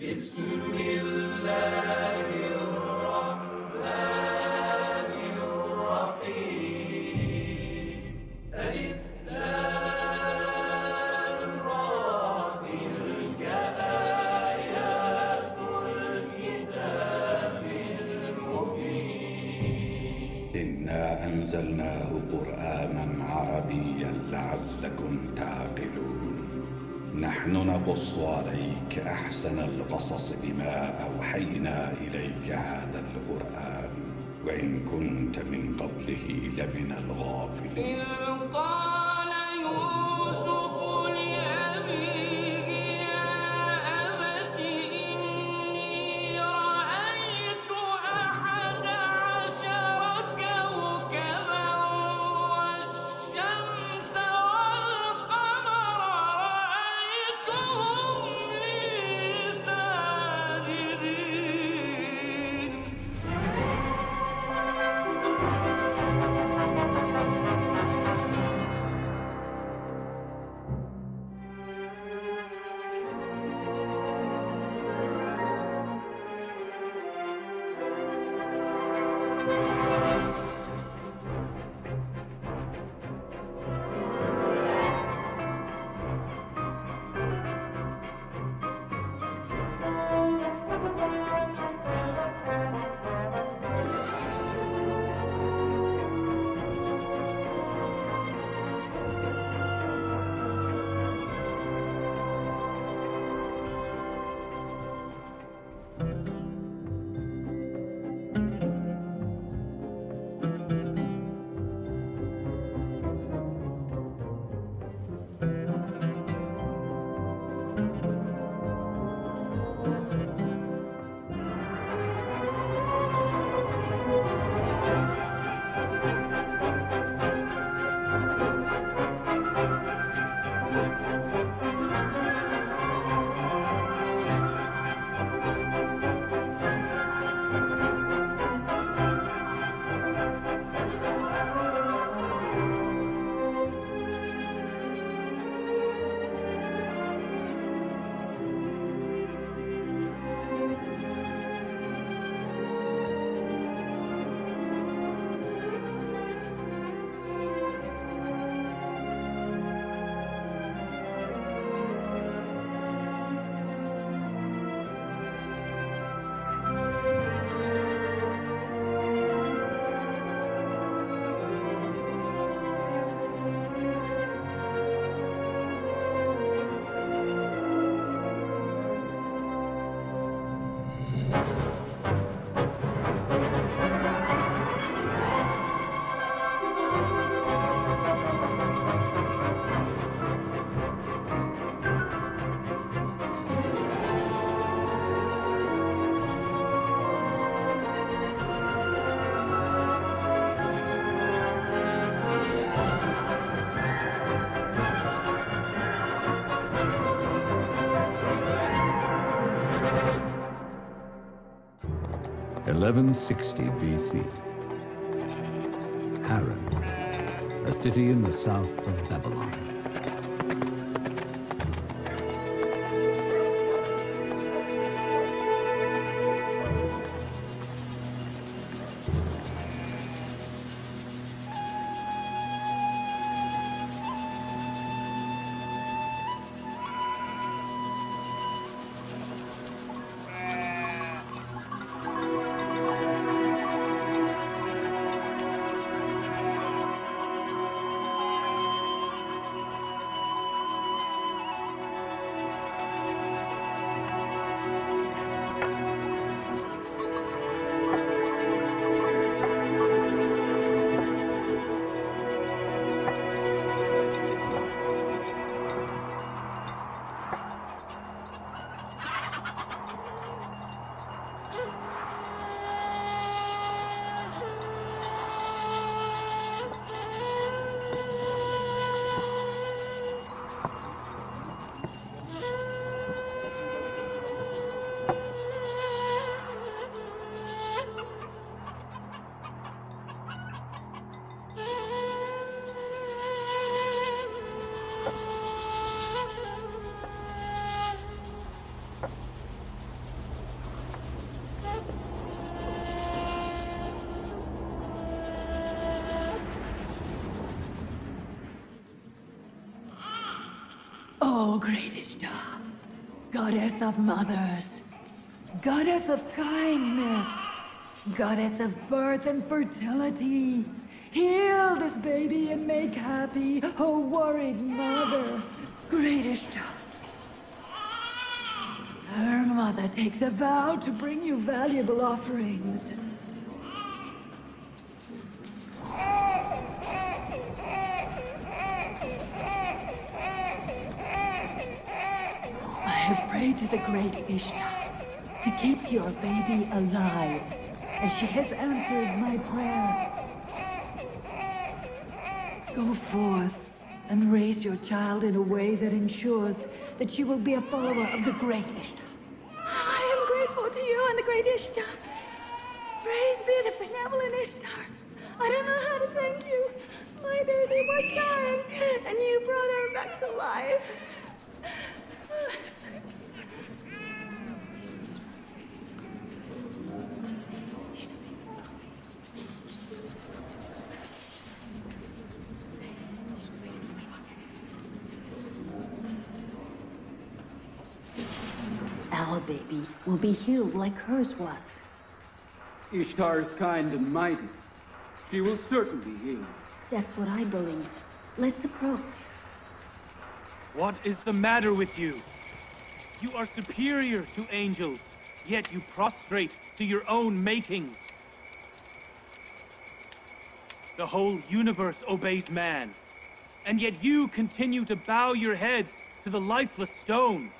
بسم الله الرحمن الرحيم. ألف لام را، تلك آيات الكتاب المبين. إنا أنزلناه قرآنا عربيا لعلكم تعقلون. نحن نقص عليك أحسن القصص بما أوحينا إليك هذا القرآن وإن كنت من قبله لمن الغافلين. إذ قال يوسف لأبيه يا أبت إني رأيت 11 كوكبا والشمس والقمر رأيتهم لي ساجدين. (1160 BC). Haran, a city in the south of Babylon. Oh, great Ishtar, goddess of mothers, goddess of kindness, goddess of birth and fertility, heal this baby and make happy a worried mother. Great Ishtar. Her mother takes a vow to bring you valuable offerings. I have prayed to the great Ishtar to keep your baby alive, and she has answered my prayer. Go forth and raise your child in a way that ensures that she will be a follower of the great Ishtar. I am grateful to you and the great Ishtar. Praise be the benevolent Ishtar. I don't know how to thank you. My baby was dying, and you brought her back to life. Our baby will be healed like hers was. Ishtar is kind and mighty. She will certainly heal. That's what I believe. Let's approach. What is the matter with you? You are superior to angels, yet you prostrate to your own makings. The whole universe obeys man, and yet you continue to bow your heads to the lifeless stone.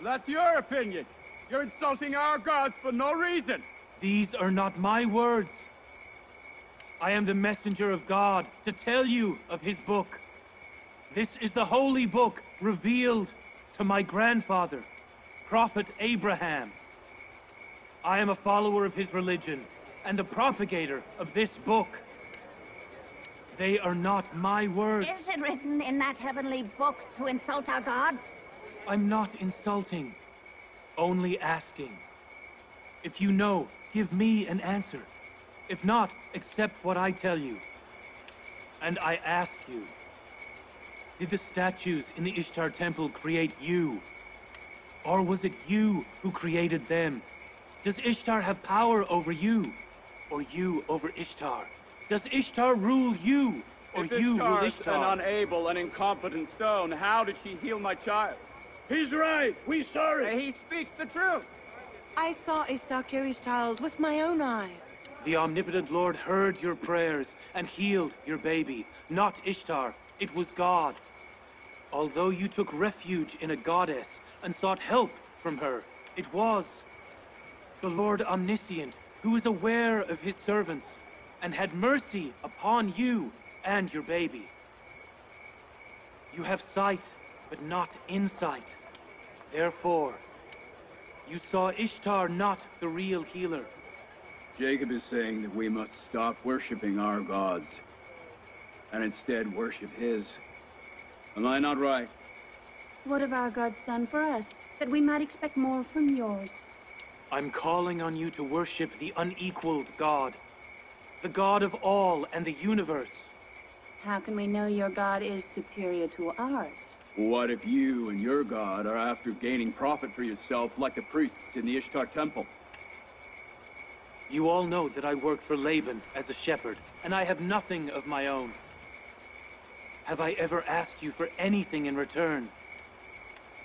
That's your opinion. You're insulting our gods for no reason. These are not my words. I am the messenger of God to tell you of his book. This is the holy book revealed to my grandfather, Prophet Abraham. I am a follower of his religion and the propagator of this book. They are not my words. Is it written in that heavenly book to insult our gods? I'm not insulting, only asking. If you know, give me an answer. If not, accept what I tell you. And I ask you, did the statues in the Ishtar temple create you? Or was it you who created them? Does Ishtar have power over you? Or you over Ishtar? Does Ishtar rule you? Or If you rule Ishtar is Ishtar? an unable and incompetent stone, how did she heal my child? He's right. We saw it. He speaks the truth. I saw Ishtar carry his child with my own eyes. The omnipotent Lord heard your prayers and healed your baby. Not Ishtar. It was God. Although you took refuge in a goddess and sought help from her, it was the Lord Omniscient who is aware of his servants and had mercy upon you and your baby. You have sight, but not insight. Therefore, you saw Ishtar not the real healer. Jacob is saying that we must stop worshiping our gods and instead worship his. Am I not right? What have our gods done for us, that we might expect more from yours? I'm calling on you to worship the unequaled God, the God of all and the universe. How can we know your God is superior to ours? What if you and your god are after gaining profit for yourself like the priests in the Ishtar temple? You all know that I work for Laban as a shepherd, and I have nothing of my own. Have I ever asked you for anything in return?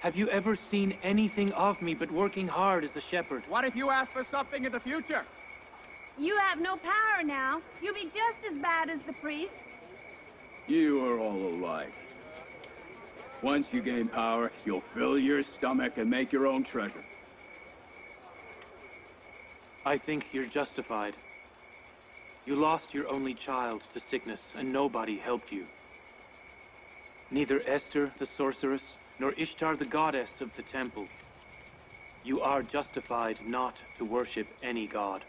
Have you ever seen anything of me but working hard as a shepherd? What if you ask for something in the future? You have no power now. You'll be just as bad as the priest. You are all alike. Once you gain power, you'll fill your stomach and make your own treasure. I think you're justified. You lost your only child to sickness, and nobody helped you. Neither Esther, the sorceress, nor Ishtar, the goddess of the temple. You are justified not to worship any god.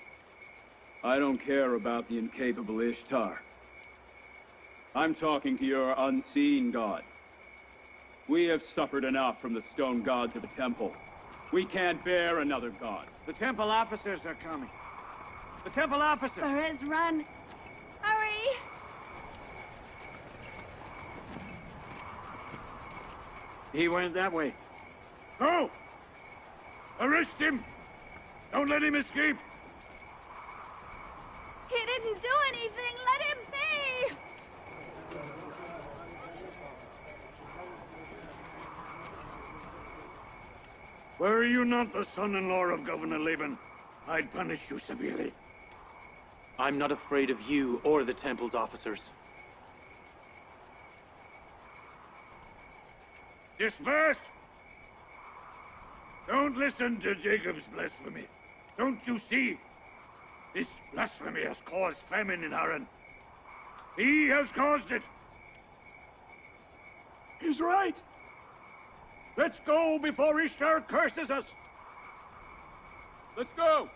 I don't care about the incapable Ishtar. I'm talking to your unseen god. We have suffered enough from the stone gods of the temple. We can't bear another god. The temple officers are coming. The temple officers! Perez, run. Hurry! He went that way. Go! Arrest him! Don't let him escape! He didn't do anything. Let him be. Were you not the son-in-law of Governor Laban, I'd punish you severely. I'm not afraid of you or the temple's officers. Disperse! Don't listen to Jacob's blasphemy. Don't you see? This blasphemy has caused famine in Haran. He has caused it. He's right. Let's go before Ishtar curses us. Let's go!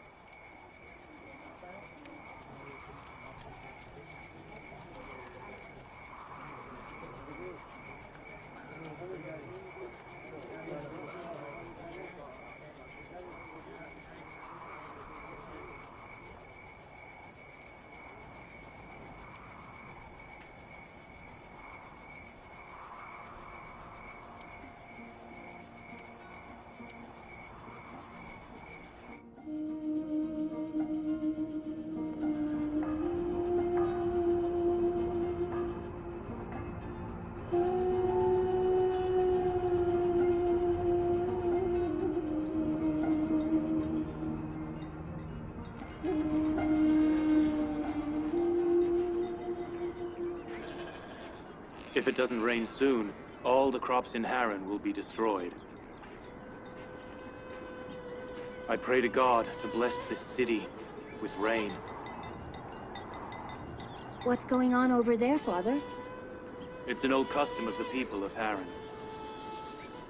If it doesn't rain soon, all the crops in Haran will be destroyed. I pray to God to bless this city with rain. What's going on over there, Father? It's an old custom of the people of Haran.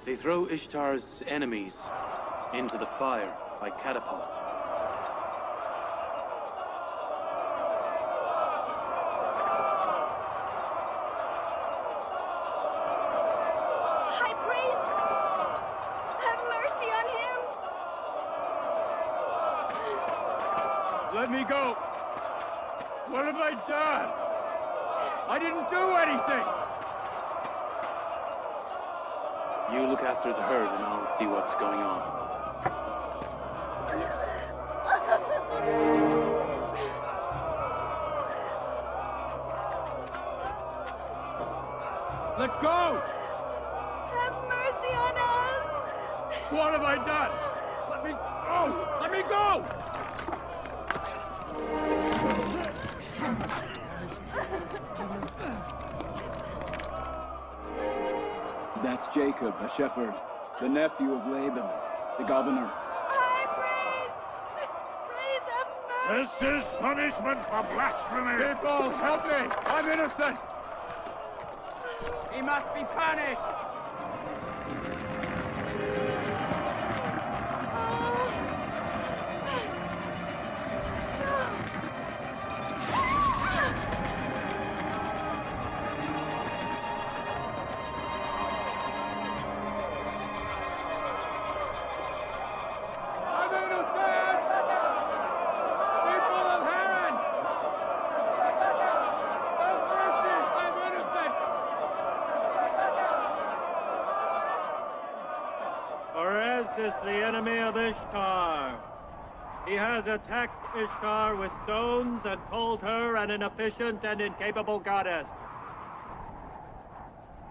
They throw Ishtar's enemies into the fire by catapults. High priest, have mercy on him. Let me go! What have I done? I didn't do anything! You look after the herd and I'll see what's going on. Let go! Have mercy on us. What have I done? Let me go! Let me go! That's Jacob, the shepherd, the nephew of Laban, the governor. High priest, please have mercy. This is punishment for blasphemy. People, help me! I'm innocent! He must be punished! I'm innocent! People of Haran! Have mercy! I'm innocent! Perez is the enemy of Ishtar. He has attacked Ishtar with stones and called her an inefficient and incapable goddess.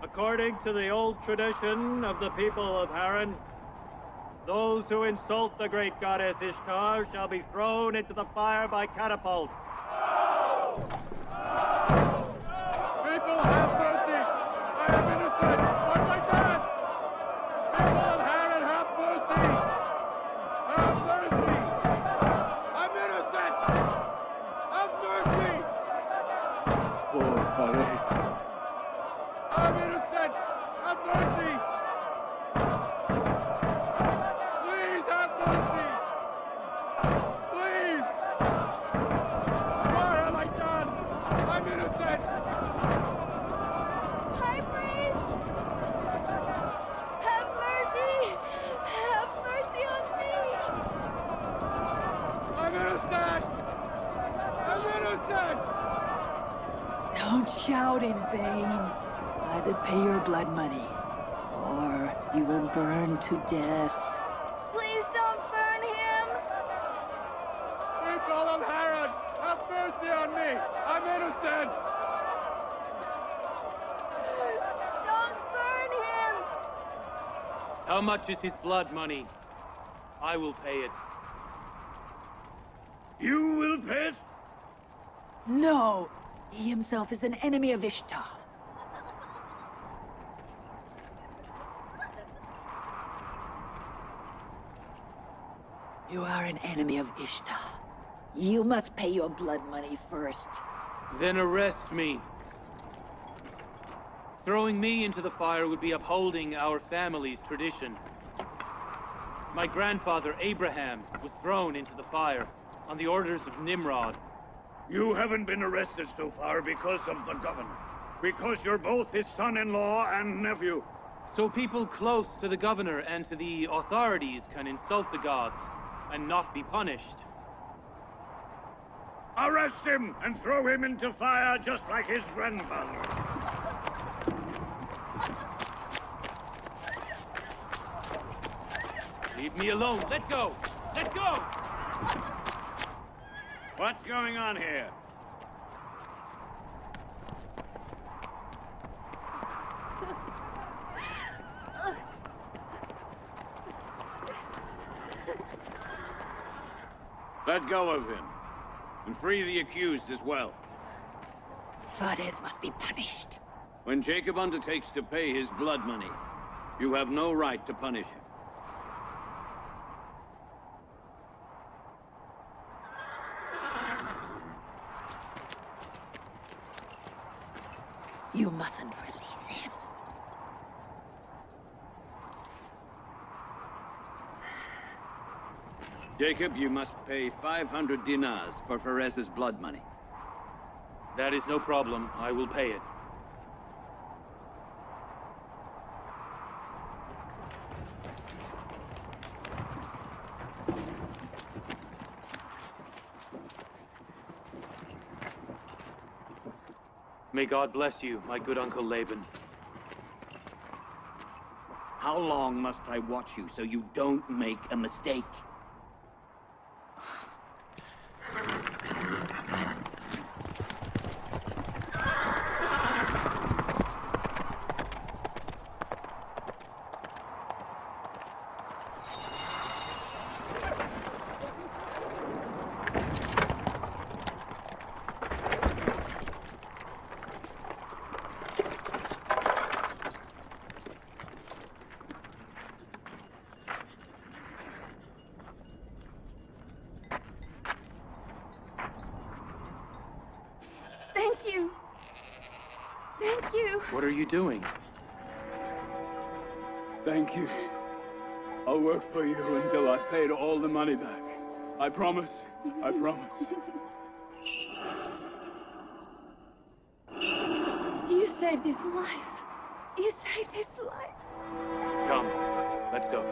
According to the old tradition of the people of Haran, those who insult the great goddess Ishtar shall be thrown into the fire by catapult. People, have mercy! I am innocent! What have I done? People of Haran, have mercy! Have mercy! I'm innocent! Have mercy! Poor Perez. I'm innocent! Have mercy! Please have mercy! Please! What have I done? I'm innocent! High priest, have mercy. Have mercy on me. I'm innocent! I'm innocent! Don't shout in vain. I that pay your blood money. or you will burn to death. Please don't burn him! People of Herod, have mercy on me! I'm innocent! Don't burn him! How much is his blood money? I will pay it. You will pay it? No! He himself is an enemy of Ishtar. You are an enemy of Ishtar. You must pay your blood money first. Then arrest me. Throwing me into the fire would be upholding our family's tradition. My grandfather, Abraham, was thrown into the fire on the orders of Nimrod. You haven't been arrested so far because of the governor. Because you're both his son-in-law and nephew. So people close to the governor and to the authorities can insult the gods and not be punished. Arrest him and throw him into fire just like his grandfather. Leave me alone. Let go. Let go. What's going on here? Let go of him. And free the accused as well. Fares must be punished. When Jacob undertakes to pay his blood money, you have no right to punish him. You mustn't release him. Jacob, you must pay 500 dinars for Perez's blood money. That is no problem. I will pay it. May God bless you, my good Uncle Laban. How long must I watch you so you don't make a mistake? Thank you. Thank you. What are you doing? Thank you. I'll work for you until I've paid all the money back. I promise. I promise. You saved his life. You saved his life. Come, let's go.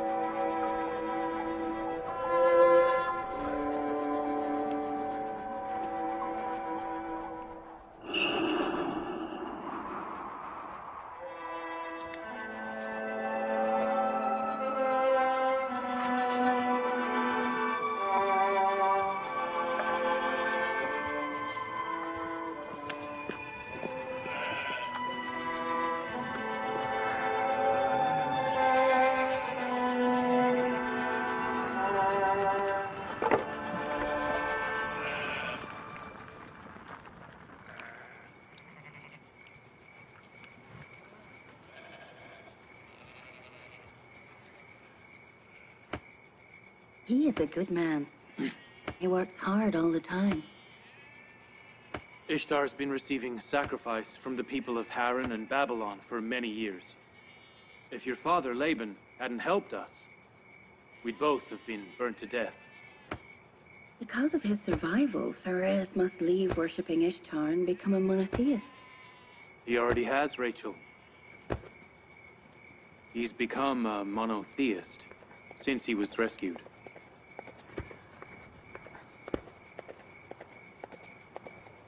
He is a good man. He works hard all the time. Ishtar's been receiving sacrifice from the people of Haran and Babylon for many years. If your father, Laban, hadn't helped us, we'd both have been burnt to death. Because of his survival, Pharez must leave worshipping Ishtar and become a monotheist. He already has, Rachel. He's become a monotheist since he was rescued.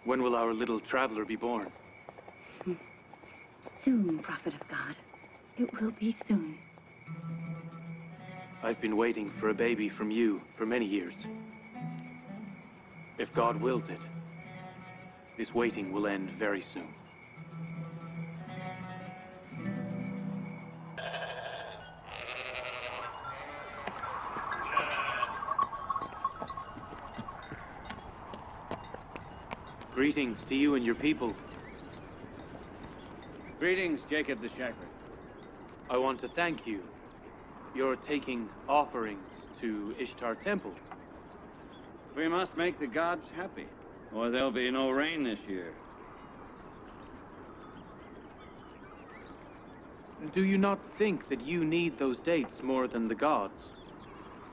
When will our little traveler be born? Soon, prophet of God. It will be soon. I've been waiting for a baby from you for many years. If God wills it, this waiting will end very soon. Greetings to you and your people. Greetings, Jacob the Shepherd. I want to thank you. You're taking offerings to Ishtar Temple. We must make the gods happy, or there'll be no rain this year. Do you not think that you need those dates more than the gods?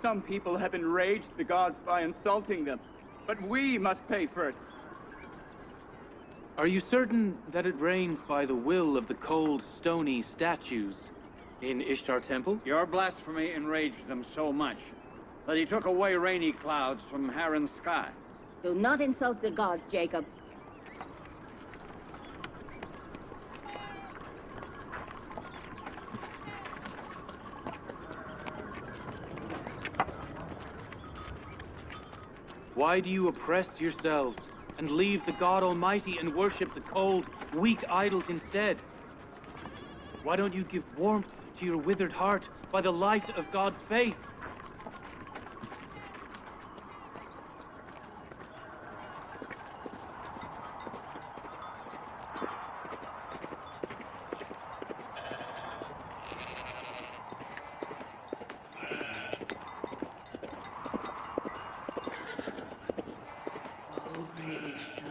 Some people have enraged the gods by insulting them, but we must pay for it. Are you certain that it rains by the will of the cold, stony statues in Ishtar Temple? Your blasphemy enraged them so much that he took away rainy clouds from Haran's sky. Do not insult the gods, Jacob. Why do you oppress yourselves and leave the God Almighty and worship the cold, weak idols instead? Why don't you give warmth to your withered heart by the light of God's faith?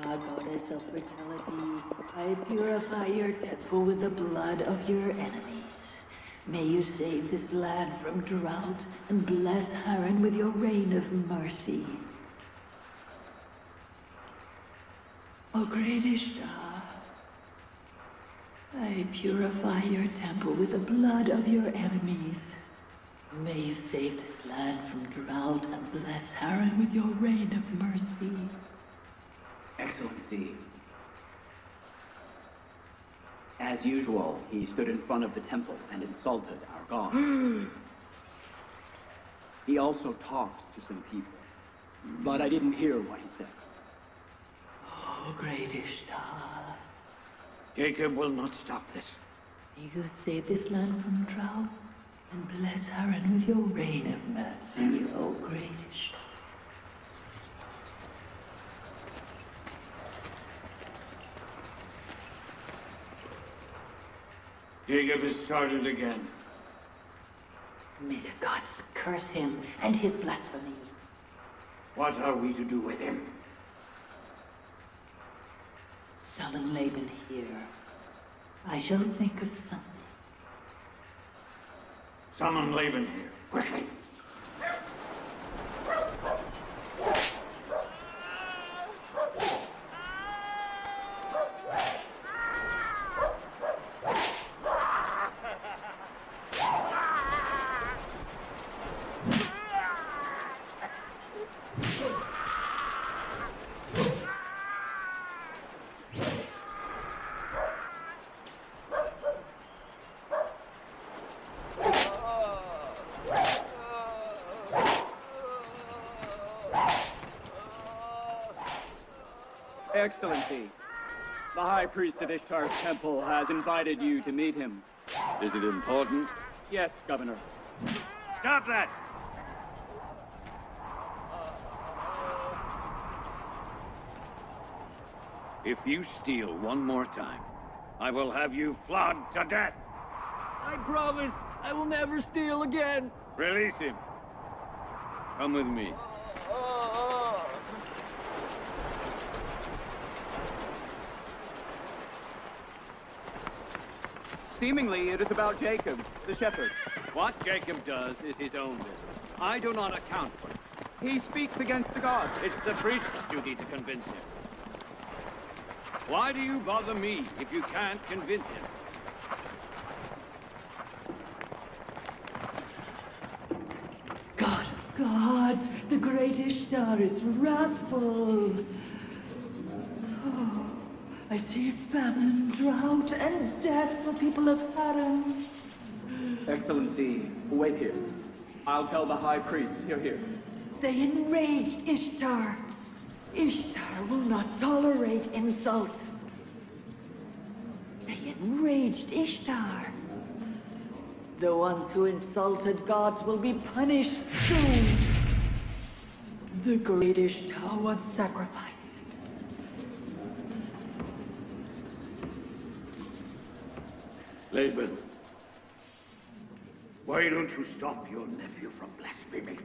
Goddess of fertility, I purify your temple with the blood of your enemies. May you save this land from drought and bless Haran with your rain of mercy. O great Ishtar, I purify your temple with the blood of your enemies. May you save this land from drought and bless Haran with your rain of mercy. Excellency. As usual, he stood in front of the temple and insulted our god. He also talked to some people, but I didn't hear what he said. Oh, great Ishtar. Jacob will not stop this. May you save this land from drought and bless Haran with your rain of mercy, O great Ishtar. Jacob has started again. May the gods curse him and his blasphemy. What are we to do with him? Summon Laban here. I shall think of something. Summon Laban here, quickly. Excellency, the High Priest of Ishtar's temple has invited you to meet him. Is it important? Yes, Governor. Stop that! If you steal one more time, I will have you flogged to death. I promise I will never steal again. Release him. Come with me. Seemingly, it is about Jacob, the shepherd. What Jacob does is his own business. I do not account for it. He speaks against the gods. It's the priest's duty to convince him. Why do you bother me if you can't convince him? God of gods, the great Ishtar is wrathful. Oh, I see famine, drought, and death for people of Haran. Excellency, wait here. I'll tell the High Priest. Here. They enraged Ishtar. Ishtar will not tolerate insult. They enraged Ishtar. The ones who insulted gods will be punished soon. The great Ishtar was sacrificed. Laban, why don't you stop your nephew from blaspheming?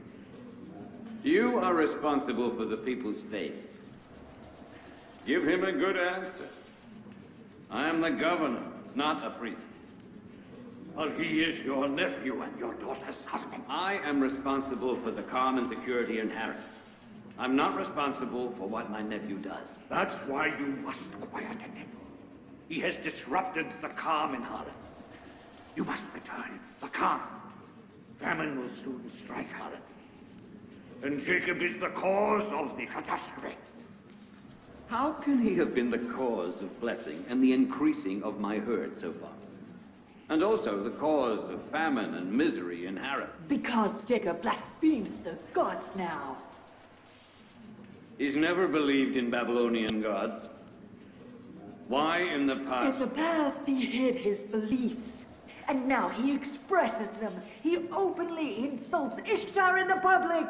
You are responsible for the people's faith. Give him a good answer. I am the governor, not a priest. Well, he is your nephew and your daughter's husband. I am responsible for the calm and security in Harran. I'm not responsible for what my nephew does. That's why you must quieten him. He has disrupted the calm in Harran. You must return the calm. Famine will soon strike Harran. And Jacob is the cause of the catastrophe. How can he have been the cause of blessing and the increasing of my herd so far? And also the cause of famine and misery in Harran? Because Jacob blasphemes the gods now. He's never believed in Babylonian gods. Why in the past? In the past, he hid his beliefs. And now he expresses them. He openly insults Ishtar in the public.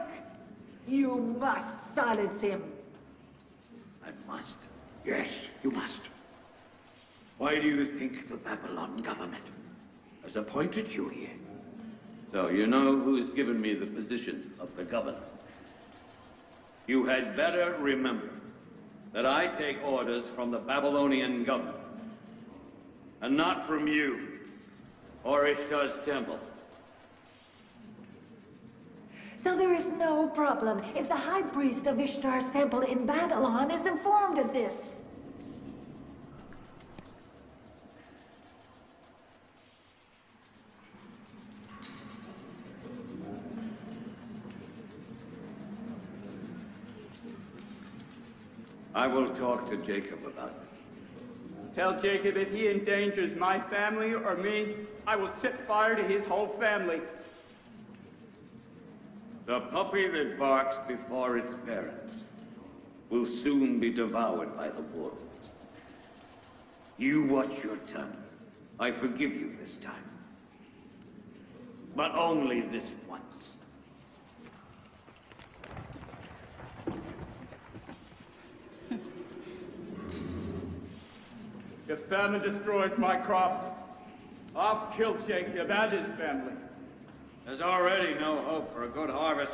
You must silence him. I must. Yes, you must. Why do you think the Babylon government has appointed you here? So you know who's given me the position of the governor. You had better remember that I take orders from the Babylonian government, and not from you or Ishtar's temple. So there is no problem if the high priest of Ishtar's temple in Babylon is informed of this. I will talk to Jacob about it. Tell Jacob if he endangers my family or me, I will set fire to his whole family. The puppy that barks before its parents will soon be devoured by the wolves. You watch your tongue. I forgive you this time. But only this once. If famine destroys my crops, I'll kill Jacob and his family. There's already no hope for a good harvest.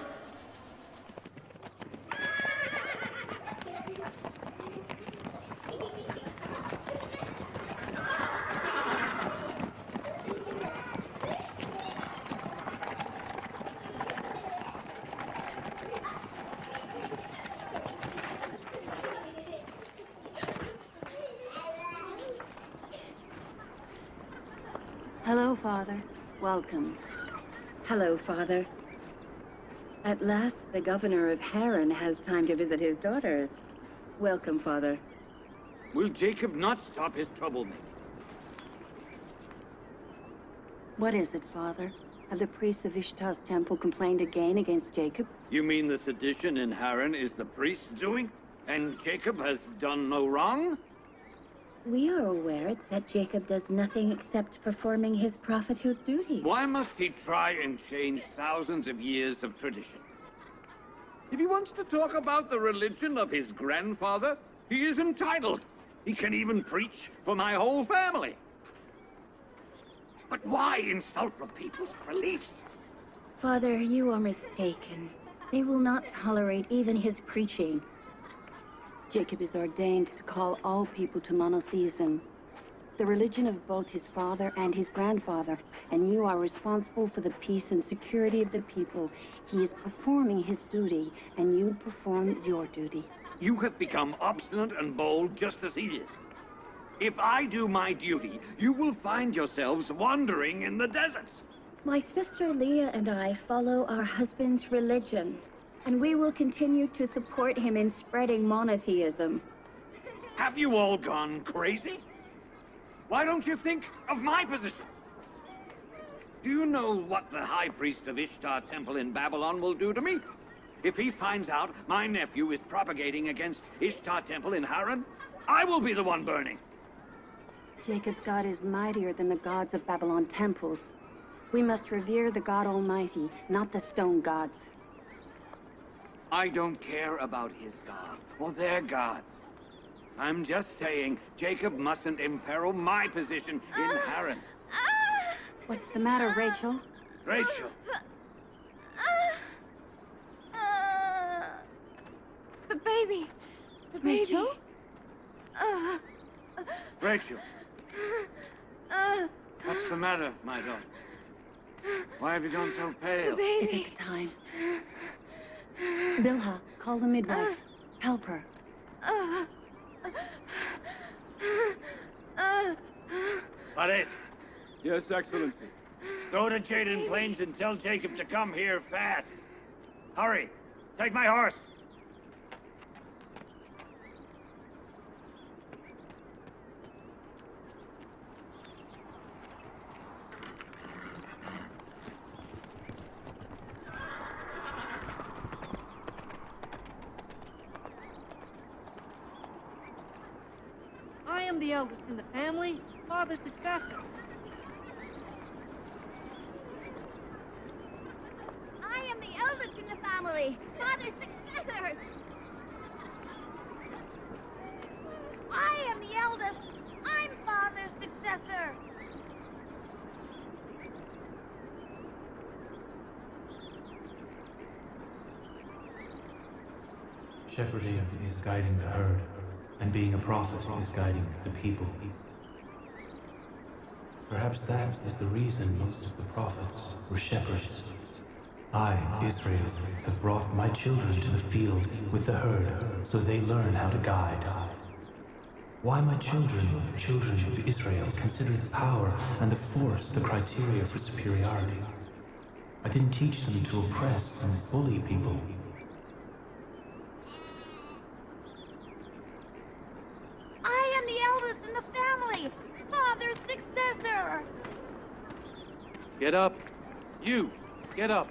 Hello, Father. Welcome. Hello, Father. At last, the governor of Harran has time to visit his daughters. Welcome, Father. Will Jacob not stop his troublemaking? What is it, Father? Have the priests of Ishtar's temple complained again against Jacob? You mean the sedition in Harran is the priest's doing? And Jacob has done no wrong? We are aware that Jacob does nothing except performing his prophethood duty. Why must he try and change thousands of years of tradition? If he wants to talk about the religion of his grandfather, he is entitled. He can even preach for my whole family. But why insult the people's beliefs? Father, you are mistaken. They will not tolerate even his preaching. Jacob is ordained to call all people to monotheism, the religion of both his father and his grandfather, and you are responsible for the peace and security of the people. He is performing his duty, and you perform your duty. You have become obstinate and bold just as he is. If I do my duty, you will find yourselves wandering in the deserts. My sister Leah and I follow our husband's religion, and we will continue to support him in spreading monotheism. Have you all gone crazy? Why don't you think of my position? Do you know what the high priest of Ishtar Temple in Babylon will do to me? If he finds out my nephew is propagating against Ishtar Temple in Haran, I will be the one burning. Jacob's God is mightier than the gods of Babylon temples. We must revere the God Almighty, not the stone gods. I don't care about his God or their gods. I'm just saying Jacob mustn't imperil my position in Haran. What's the matter, Rachel? Rachel! The baby. The baby. Rachel? Rachel! What's the matter, my daughter? Why have you gone so pale? The baby. Is it the time? Bilha, call the midwife. Help her. Paris, Yes, Excellency. go to Jaden Plains and tell Jacob to come here fast. Hurry! Take my horse! I am the eldest in the family, father's successor. I am the eldest in the family, father's successor. I am the eldest. I'm father's successor. Shepherding is guiding the herd, and being a prophet is guiding the people. Perhaps that is the reason most of the prophets were shepherds. I, Israel, have brought my children to the field with the herd, so they learn how to guide. Why my children of Israel, consider the power and the force the criteria for superiority? I didn't teach them to oppress and bully people. I am the eldest in the family, father's successor. Get up! You! Get up!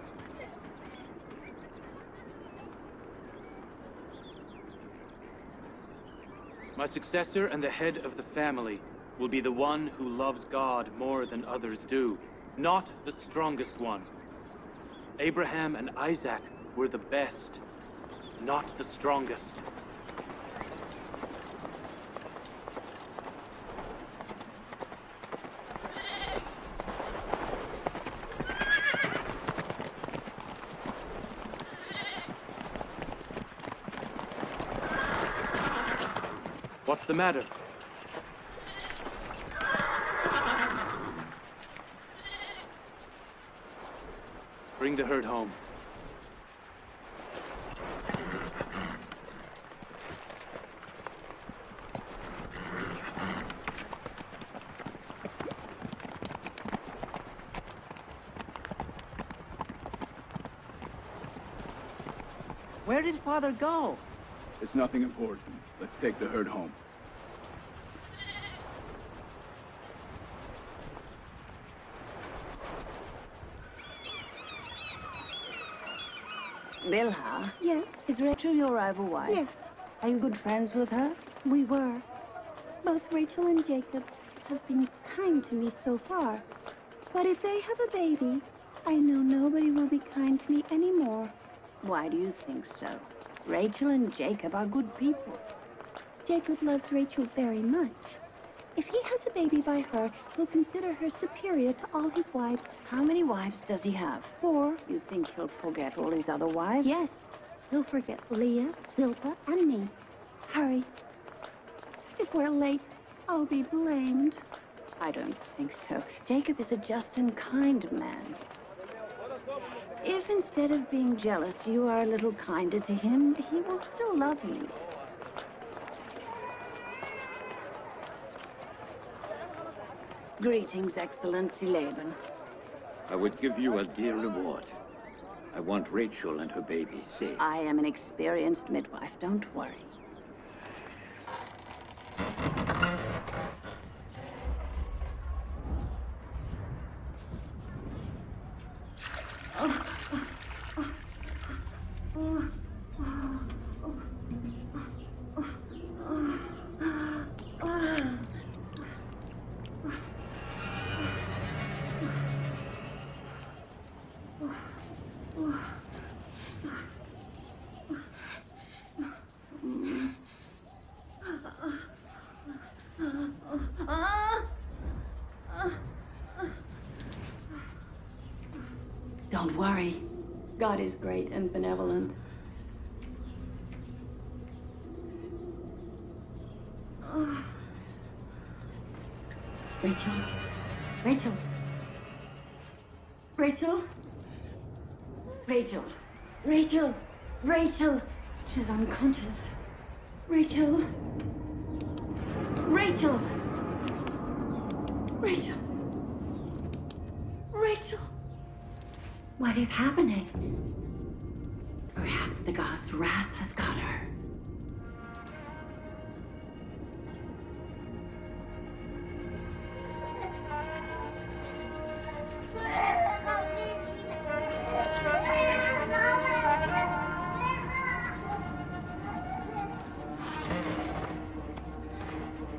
My successor and the head of the family will be the one who loves God more than others do, not the strongest one. Abraham and Isaac were the best, not the strongest. What's the matter? Bring the herd home. Where did father go? It's nothing important. Let's take the herd home. Bilha? Yes? Is Rachel your rival wife? Yes. Are you good friends with her? We were. Both Rachel and Jacob have been kind to me so far. But if they have a baby, I know nobody will be kind to me anymore. Why do you think so? Rachel and Jacob are good people. Jacob loves Rachel very much. If he has a baby by her, he'll consider her superior to all his wives. How many wives does he have? 4. You think he'll forget all his other wives? Yes. He'll forget Leah, Zilpah, and me. Hurry. If we're late, I'll be blamed. I don't think so. Jacob is a just and kind man. If instead of being jealous, you are a little kinder to him, he will still love you. Greetings, Excellency Laban. I would give you a dear reward. I want Rachel and her baby safe. I am an experienced midwife, don't worry. Don't worry. God is great and benevolent. Rachel? Rachel? Rachel? Rachel? Rachel? Rachel? She's unconscious. Rachel? Rachel? Rachel? Rachel? What is happening? Perhaps the god's wrath has got her.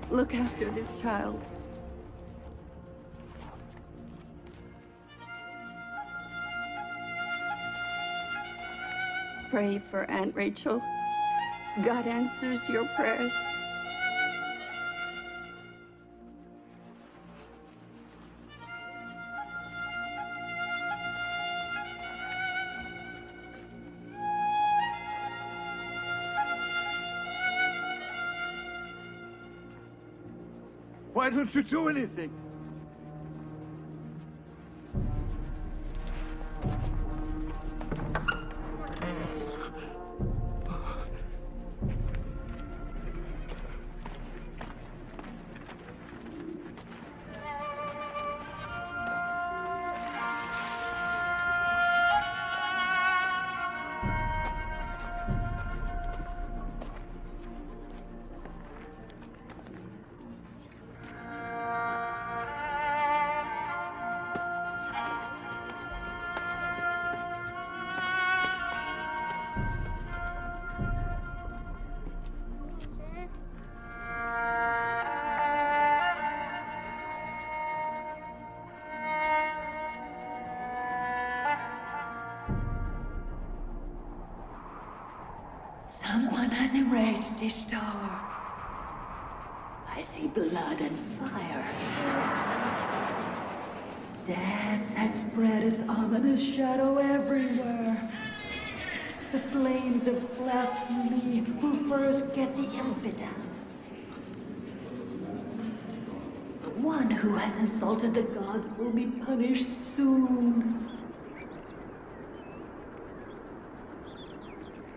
Look after this child. Pray for Aunt Rachel. God answers your prayers. Why don't you do anything? Someone has enraged this tower. I see blood and fire. Death has spread its ominous shadow everywhere. The flames of blasphemy will first get the infidel. The one who has insulted the gods will be punished soon.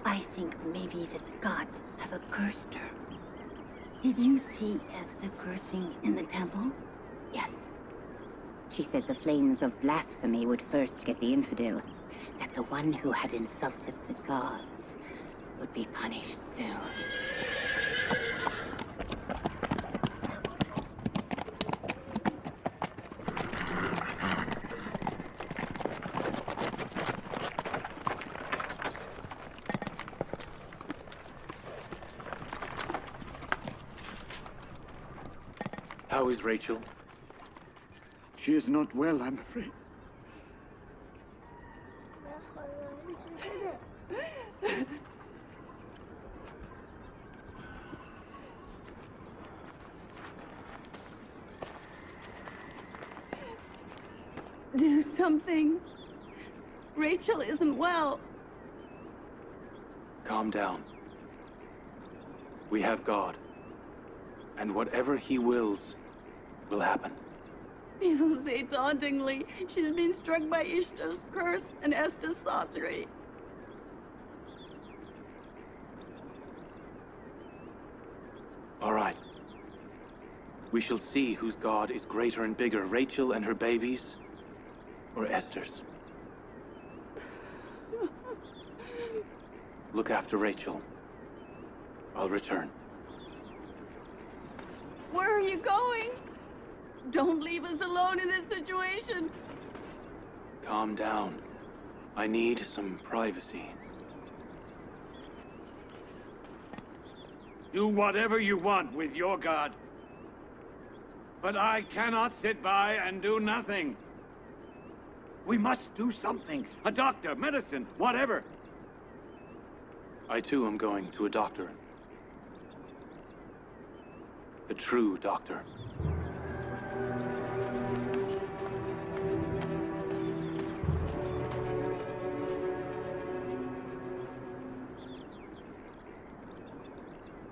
I think maybe that the gods have accursed her. Did you see Esther cursing in the temple? Yes. She said the flames of blasphemy would first get the infidel, that the one who had insulted the gods would be punished soon. How is Rachel? She is not well, I'm afraid. Do something. Rachel isn't well. Calm down. We have God. And whatever he wills will happen. People say tauntingly she's been struck by Ishtar's curse and Esther's sorcery. All right. We shall see whose God is greater and bigger, Rachel and her babies, or Esther's. Look after Rachel. I'll return. Where are you going? Don't leave us alone in this situation. Calm down. I need some privacy. Do whatever you want with your god. But I cannot sit by and do nothing. We must do something. A doctor, medicine, whatever. I too am going to a doctor. A true doctor.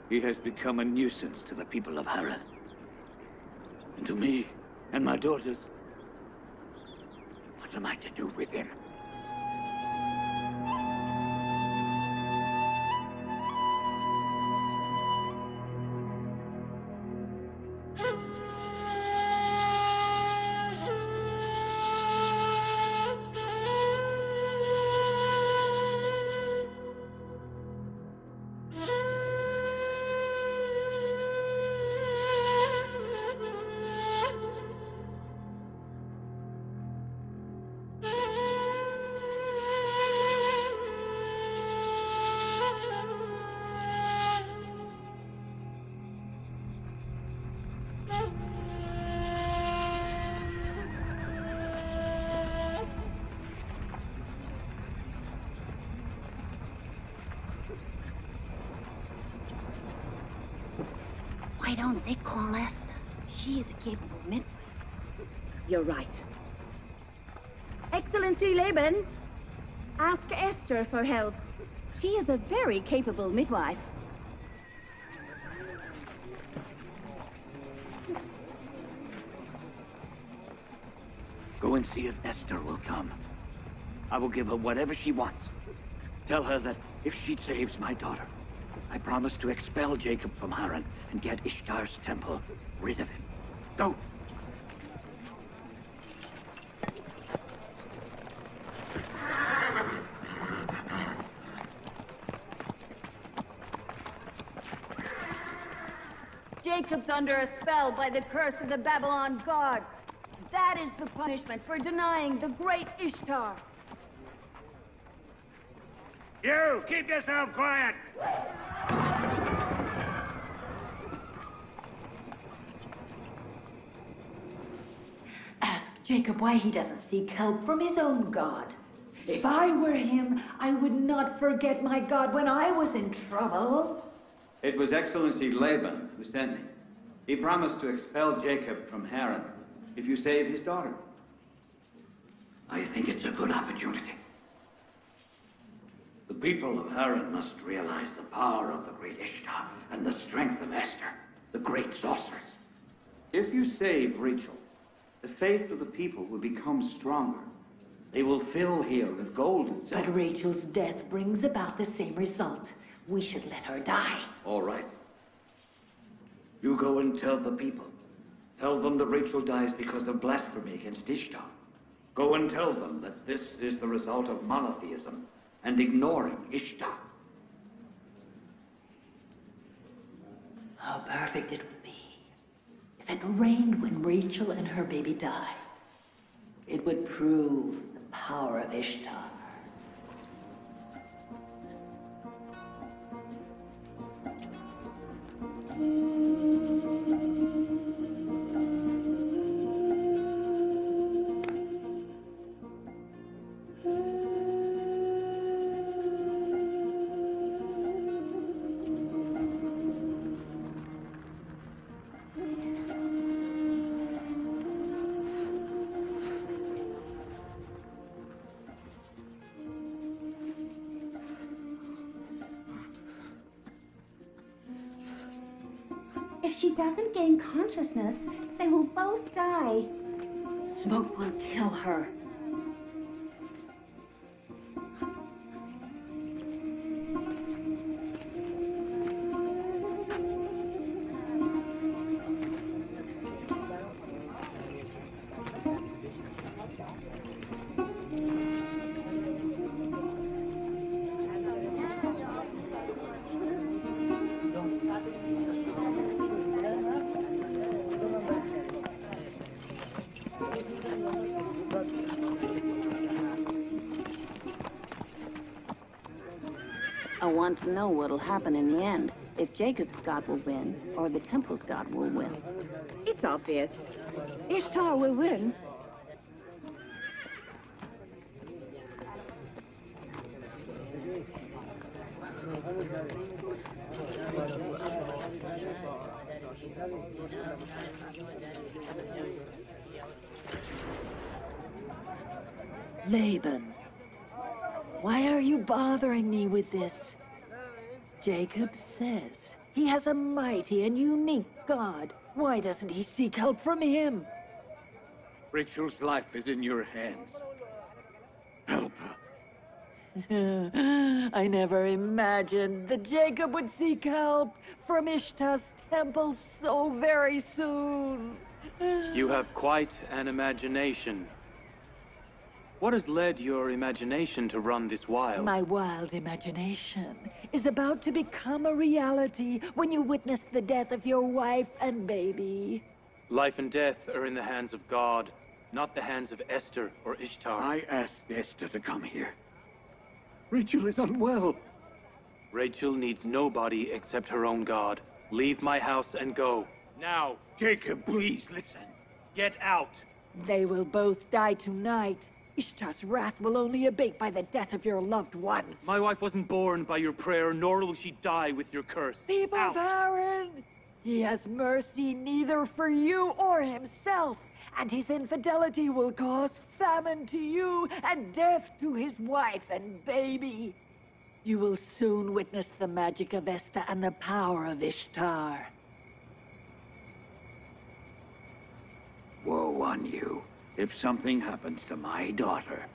He has become a nuisance to the people of Harran. And to me and my daughters. What am I to do with him? Why don't they call us? She is a capable midwife. You're right. Excellency Laban, ask Esther for help. She is a very capable midwife. Go and see if Esther will come. I will give her whatever she wants. Tell her that if she saves my daughter, I promise to expel Jacob from Harran and get Ishtar's temple rid of him. Go! Jacob's under a spell by the curse of the Babylon gods. That is the punishment for denying the great Ishtar. You! Keep yourself quiet! Ask Jacob why he doesn't seek help from his own God. If I were him, I would not forget my God when I was in trouble. It was Excellency Laban who sent me. He promised to expel Jacob from Harran if you save his daughter. I think it's a good opportunity. The people of Harran must realize the power of the great Ishtar and the strength of Esther, the great sorceress. If you save Rachel, the faith of the people will become stronger. They will fill here with gold and silver. But Rachel's death brings about the same result. We should let her die. All right. You go and tell the people. Tell them that Rachel dies because of blasphemy against Ishtar. Go and tell them that this is the result of monotheism and ignoring Ishtar. How perfect it would be if it rained when Rachel and her baby die. It would prove the power of Ishtar. If she doesn't gain consciousness, they will both die. Smoke will kill her. I want to know what'll happen in the end. If Jacob's god will win, or the temple's god will win. It's obvious. Ishtar will win. Laban, why are you bothering me with this? Jacob says he has a mighty and unique God. Why doesn't he seek help from him? Rachel's life is in your hands. Help her. I never imagined that Jacob would seek help from Ishtar's temple so very soon. You have quite an imagination. What has led your imagination to run this wild? My wild imagination is about to become a reality when you witness the death of your wife and baby. Life and death are in the hands of God, not the hands of Esther or Ishtar. I asked Esther to come here. Rachel is unwell. Rachel needs nobody except her own God. Leave my house and go. Now. Jacob, please listen. Get out. They will both die tonight. Ishtar's wrath will only abate by the death of your loved ones. My wife wasn't born by your prayer, nor will she die with your curse. People, Out. Baron! He has mercy neither for you or himself, and his infidelity will cause famine to you and death to his wife and baby. You will soon witness the magic of Esther and the power of Ishtar. Woe on you if something happens to my daughter.